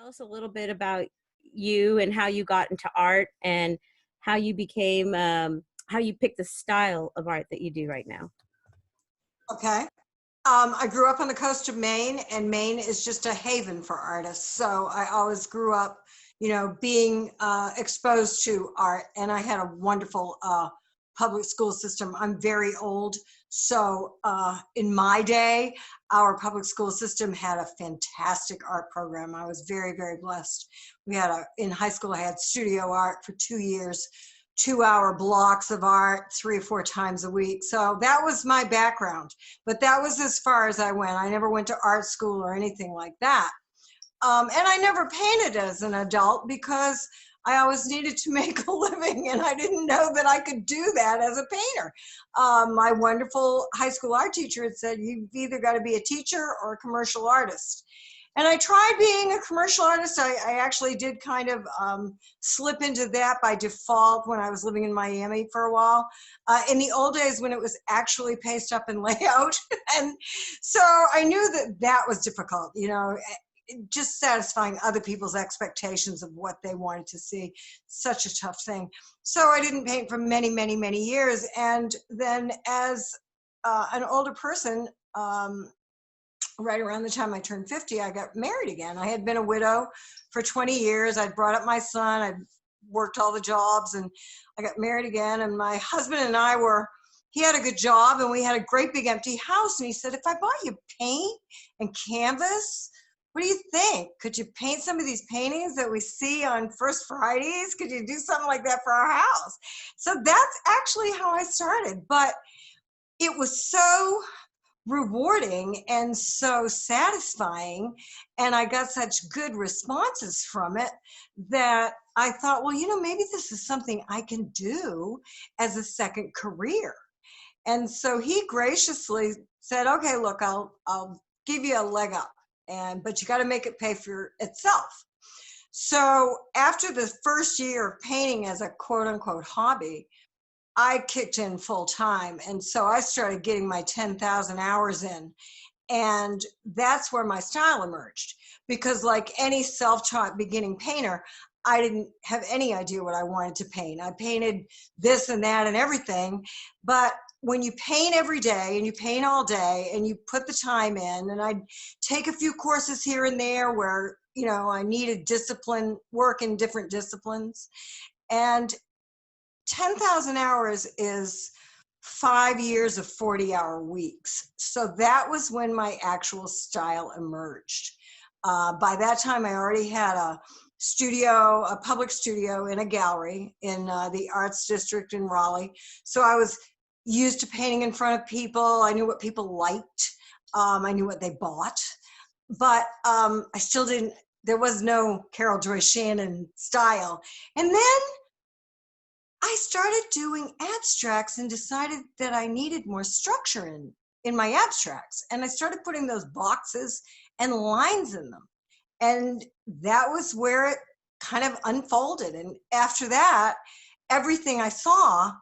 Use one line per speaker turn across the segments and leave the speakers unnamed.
tell us a little bit about you and how you got into art and how you became, how you picked the style of art that you do right now?
Okay. I grew up on the coast of Maine, and Maine is just a haven for artists. So I always grew up, being exposed to art, and I had a wonderful public school system. I'm very old. So in my day, our public school system had a fantastic art program. I was very, very blessed. In high school, I had studio art for 2 years, 2-hour blocks of art 3 or 4 times a week. So that was my background, but that was as far as I went. I never went to art school or anything like that. And I never painted as an adult because I always needed to make a living, and I didn't know that I could do that as a painter. My wonderful high school art teacher had said, you've either got to be a teacher or a commercial artist. And I tried being a commercial artist. I actually did kind of slip into that by default when I was living in Miami for a while. In the old days when it was actually paste up and layout. And so I knew that that was difficult, just satisfying other people's expectations of what they wanted to see. Such a tough thing. So I didn't paint for many, many, many years. And then as an older person, right around the time I turned 50, I got married again. I had been a widow for 20 years. I'd brought up my son. I'd worked all the jobs, and I got married again. And my husband and he had a good job, and we had a great big empty house. And he said, if I bought you paint and canvas, what do you think? Could you paint some of these paintings that we see on First Fridays? Could you do something like that for our house? So that's actually how I started. But it was so rewarding and so satisfying, and I got such good responses from it that I thought, well, maybe this is something I can do as a second career. And so he graciously said, okay, look, I'll give you a leg up, but you got to make it pay for itself. So after the first year of painting as a quote unquote hobby, I kicked in full time. And so I started getting my 10,000 hours in. And that's where my style emerged. Because like any self-taught beginning painter, I didn't have any idea what I wanted to paint. I painted this and that and everything. But when you paint every day and you paint all day and you put the time in, and I'd take a few courses here and there where, I needed discipline, work in different disciplines. And 10,000 hours is 5 years of 40-hour weeks. So that was when my actual style emerged. By that time, I already had a public studio in a gallery in the Arts District in Raleigh. So I was used to painting in front of people. I knew what people liked. I knew what they bought. But I still didn't, there was no Joy Shannon style. And then I started doing abstracts and decided that I needed more structure in my abstracts. And I started putting those boxes and lines in them. And that was where it kind of unfolded. And after that, everything I saw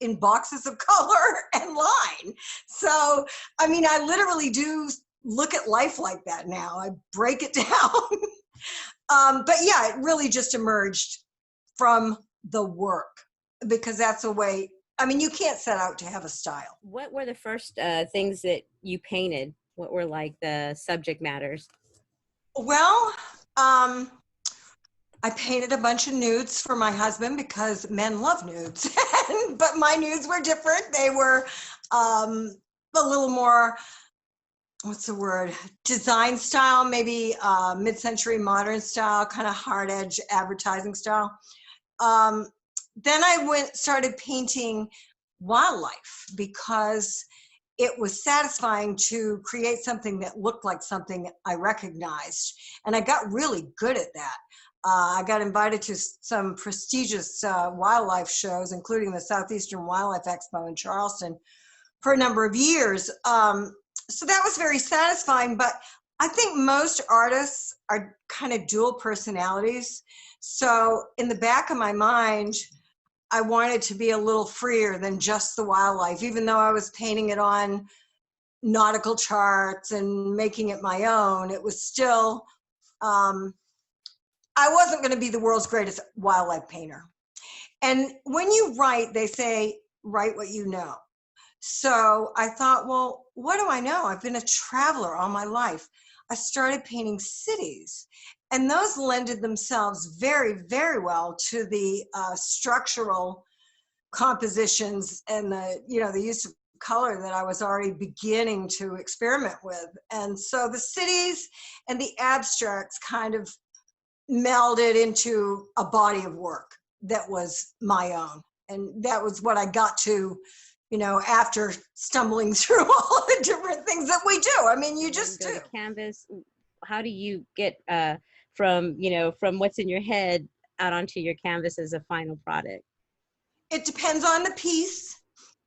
in boxes of color and line. So, I literally do look at life like that now. I break it down. But yeah, it really just emerged from the work, because that's a way, you can't set out to have a style.
What were the first things that you painted? What were like the subject matters?
Well, I painted a bunch of nudes for my husband because men love nudes, but my nudes were different. They were a little more, what's the word, design style, maybe mid-century modern style, kind of hard edge advertising style. Then I started painting wildlife because it was satisfying to create something that looked like something I recognized. And I got really good at that. I got invited to some prestigious wildlife shows, including the Southeastern Wildlife Expo in Charleston, for a number of years. So that was very satisfying, but I think most artists are kind of dual personalities. So in the back of my mind, I wanted to be a little freer than just the wildlife, even though I was painting it on nautical charts and making it my own. It was still um, I wasn't going to be the world's greatest wildlife painter. And when you write, they say, write what you know. So I thought, well, what do I know? I've been a traveler all my life. I started painting cities, and those lended themselves very, very well to the structural compositions and the use of color that I was already beginning to experiment with. And so the cities and the abstracts kind of melded into a body of work that was my own. And that was what I got to, after stumbling through all the different things that we do. I mean, you just
go
do.
to canvas. How do you get from what's in your head out onto your canvas as a final product?
It depends on the piece.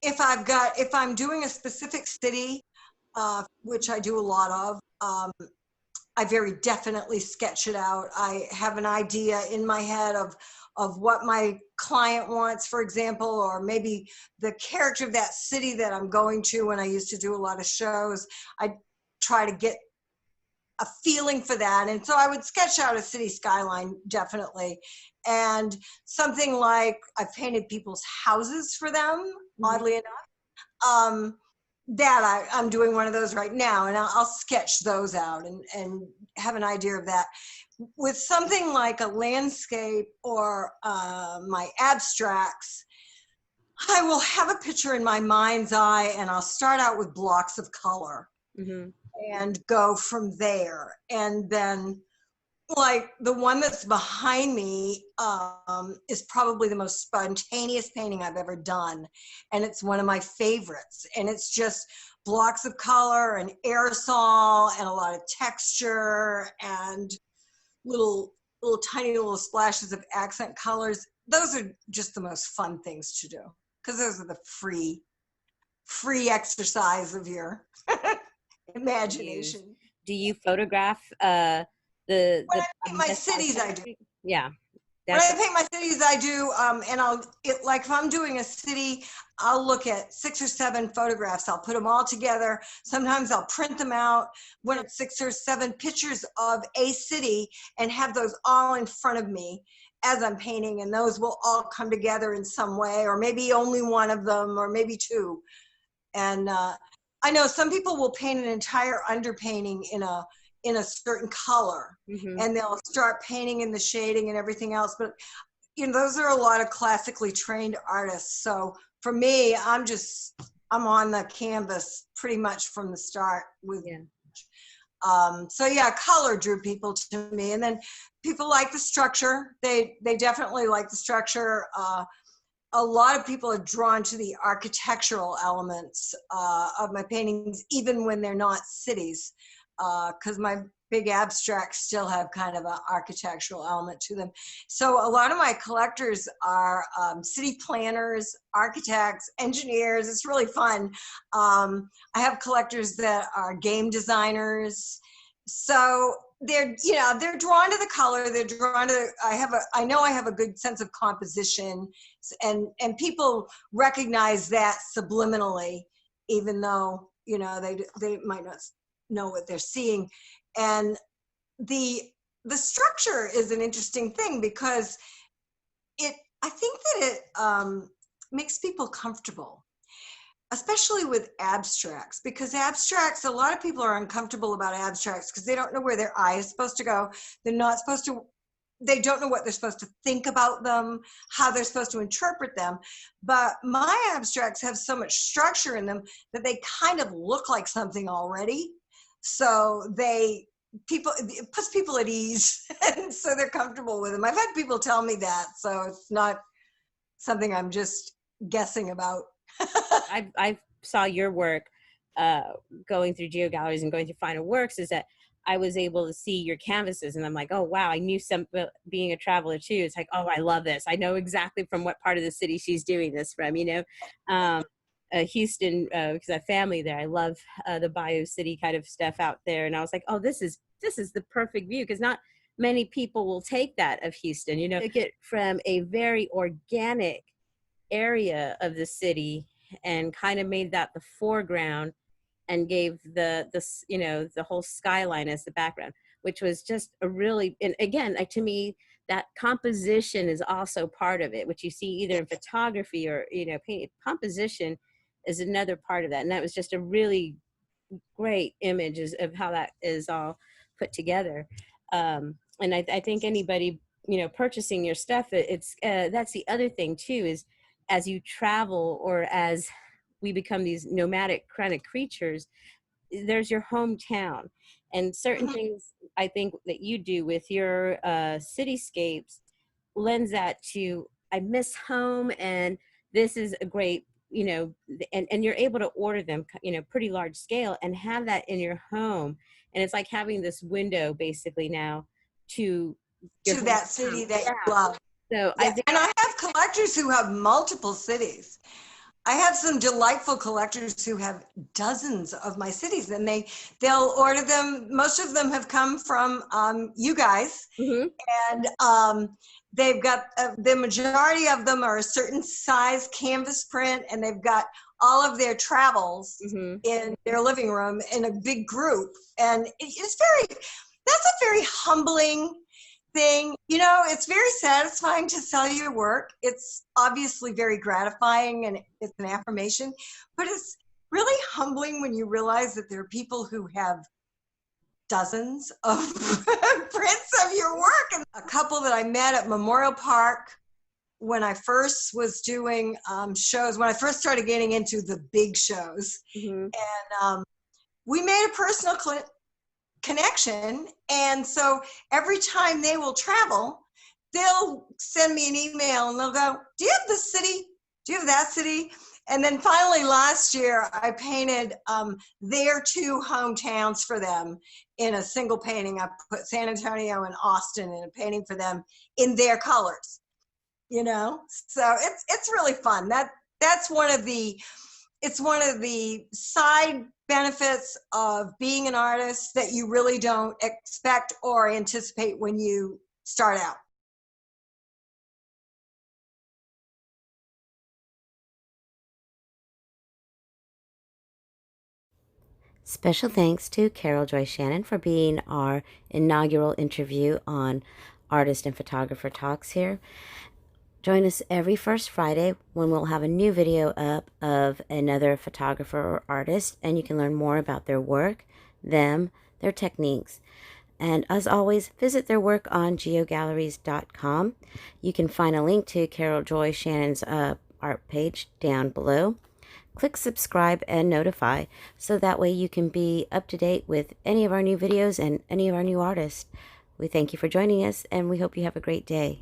If I'm doing a specific city, which I do a lot of, I very definitely sketch it out. I have an idea in my head of what my client wants, for example, or maybe the character of that city that I'm going to. When I used to do a lot of shows, I try to get a feeling for that. And so I would sketch out a city skyline, definitely. And something like I've painted people's houses for them, oddly enough. I'm doing one of those right now, and I'll sketch those out and have an idea of that. With something like a landscape or my abstracts, I will have a picture in my mind's eye, and I'll start out with blocks of color and go from there. And then, like, the one that's behind me is probably the most spontaneous painting I've ever done, and it's one of my favorites. And it's just blocks of color and aerosol and a lot of texture and little tiny little splashes of accent colors. Those are just the most fun things to do, because those are the free exercise of your imagination.
Do you photograph
When
the
I paint my
best
cities, I do.
Yeah,
When
that's
I paint my cities, I do, and like if I'm doing a city, I'll look at 6 or 7 photographs. I'll put them all together. Sometimes I'll print them out when it's 6 or 7 pictures of a city and have those all in front of me as I'm painting, and those will all come together in some way, or maybe only one of them, or maybe 2. And I know some people will paint an entire underpainting in a certain color, and they'll start painting in the shading and everything else. But those are a lot of classically trained artists. So for me, I'm on the canvas pretty much from the start with. So yeah, color drew people to me, and then people like the structure. They definitely like the structure. A lot of people are drawn to the architectural elements of my paintings, even when they're not cities, because my big abstracts still have kind of an architectural element to them. So a lot of my collectors are city planners, architects, engineers. It's really fun. I have collectors that are game designers. So they're drawn to the color. They're drawn to. I know I have a good sense of composition, and people recognize that subliminally, even though they might not know what they're seeing. And the structure is an interesting thing, because I think that it makes people comfortable, especially with abstracts, because abstracts, a lot of people are uncomfortable about abstracts because they don't know where their eye is supposed to go. They don't know what they're supposed to think about them, how they're supposed to interpret them. But my abstracts have so much structure in them that they kind of look like something already. So it puts people at ease, and so they're comfortable with them. I've had people tell me that, so it's not something I'm just guessing about.
I saw your work going through Geo Galleries and going through Final Works, is that I was able to see your canvases, and I'm like, oh wow, I knew being a traveler too. It's like, oh, I love this. I know exactly from what part of the city she's doing this from. Houston, because I have family there. I love the Bayou City kind of stuff out there, and I was like, oh, this is the perfect view, because not many people will take that of Houston. Take it from a very organic area of the city and kind of made that the foreground and gave the whole skyline as the background. which was just a really, and again, like, to me, that composition is also part of it, which you see either in photography or, paint. Composition is another part of that. And that was just a really great images of how that is all put together. And I think anybody, purchasing your stuff, it's that's the other thing too, is as you travel, or as we become these nomadic kind of creatures, there's your hometown, and certain
Mhm.
things I think that you do with your cityscapes lends that to, I miss home, and this is a great, and you're able to order them, pretty large scale, and have that in your home, and it's like having this window basically now to your
To that
hometown.
city that
Yeah.
you love.
So I
Yeah,
think,
and I have collectors who have multiple cities. I have some delightful collectors who have dozens of my cities, and they'll order them. Most of them have come from you guys,
mhm,
and they've got the majority of them are a certain size canvas print, and they've got all of their travels
mhm.
in their living room in a big group, and it's very, that's a very humbling thing. It's very satisfying to sell your work. It's obviously very gratifying, and it's an affirmation, but it's really humbling when you realize that there are people who have dozens of prints of your work. And a couple that I met at Memorial Park when I first was doing shows, when I first started getting into the big shows,
Mhm.
and we made a personal connection. And so every time they will travel, they'll send me an email and they'll go, "Do you have this city? Do you have that city?" And then finally last year, I painted their two hometowns for them in a single painting. I put San Antonio and Austin in a painting for them in their colors. So it's really fun. That's one of the it's one of the side benefits of being an artist that you really don't expect or anticipate when you start out.
Special thanks to Carol Joy Shannon for being our inaugural interview on Artist and Photographer Talks here. Join us every first Friday when we'll have a new video up of another photographer or artist, and you can learn more about their work, their techniques. And as always, visit their work on geogalleries.com. You can find a link to Carol Joy Shannon's art page down below. Click subscribe and notify so that way you can be up to date with any of our new videos and any of our new artists. We thank you for joining us, and we hope you have a great day.